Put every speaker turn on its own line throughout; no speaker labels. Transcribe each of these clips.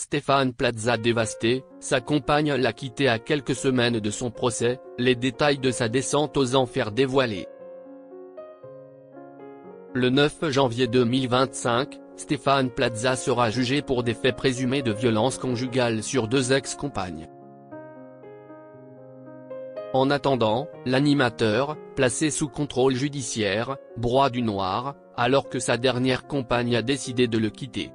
Stéphane Plaza dévasté, sa compagne l'a quitté à quelques semaines de son procès, les détails de sa descente aux enfers dévoilés. Le 9 janvier 2025, Stéphane Plaza sera jugé pour des faits présumés de violence conjugale sur 2 ex-compagnes. En attendant, l'animateur, placé sous contrôle judiciaire, broie du noir, alors que sa dernière compagne a décidé de le quitter.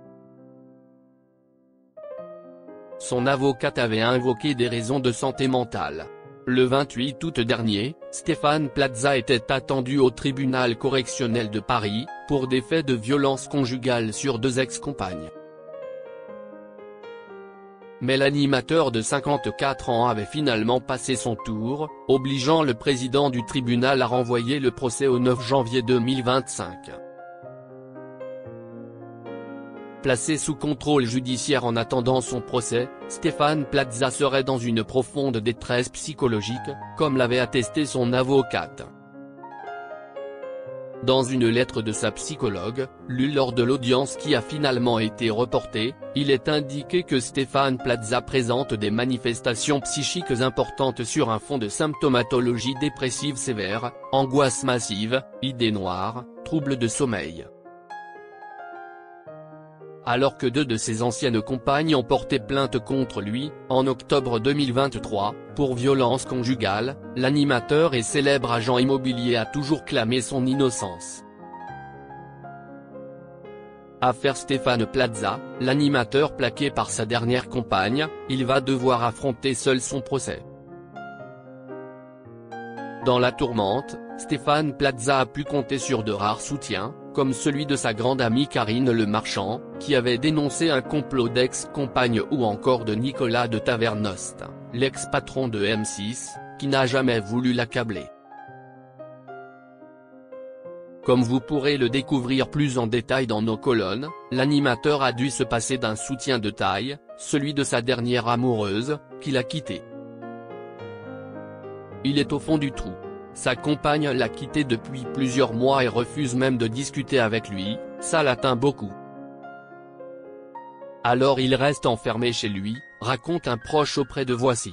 Son avocate avait invoqué des raisons de santé mentale. Le 28 août dernier, Stéphane Plaza était attendu au tribunal correctionnel de Paris, pour des faits de violence conjugale sur 2 ex-compagnes. Mais l'animateur de 54 ans avait finalement passé son tour, obligeant le président du tribunal à renvoyer le procès au 9 janvier 2025. Placé sous contrôle judiciaire en attendant son procès, Stéphane Plaza serait dans une profonde détresse psychologique, comme l'avait attesté son avocate. Dans une lettre de sa psychologue, lue lors de l'audience qui a finalement été reportée, il est indiqué que Stéphane Plaza présente des manifestations psychiques importantes sur un fond de symptomatologie dépressive sévère, angoisse massive, idées noires, troubles de sommeil. Alors que 2 de ses anciennes compagnes ont porté plainte contre lui, en octobre 2023, pour violence conjugale, l'animateur et célèbre agent immobilier a toujours clamé son innocence. Affaire Stéphane Plaza, l'animateur plaqué par sa dernière compagne, il va devoir affronter seul son procès. Dans la tourmente, Stéphane Plaza a pu compter sur de rares soutiens, comme celui de sa grande amie Karine Le Marchand, qui avait dénoncé un complot d'ex-compagnes, ou encore de Nicolas de Tavernost, l'ex-patron de M6, qui n'a jamais voulu l'accabler. Comme vous pourrez le découvrir plus en détail dans nos colonnes, l'animateur a dû se passer d'un soutien de taille, celui de sa dernière amoureuse, qui l'a quitté. Il est au fond du trou. Sa compagne l'a quitté depuis plusieurs mois et refuse même de discuter avec lui, ça l'atteint beaucoup. Alors il reste enfermé chez lui, raconte un proche auprès de Voici.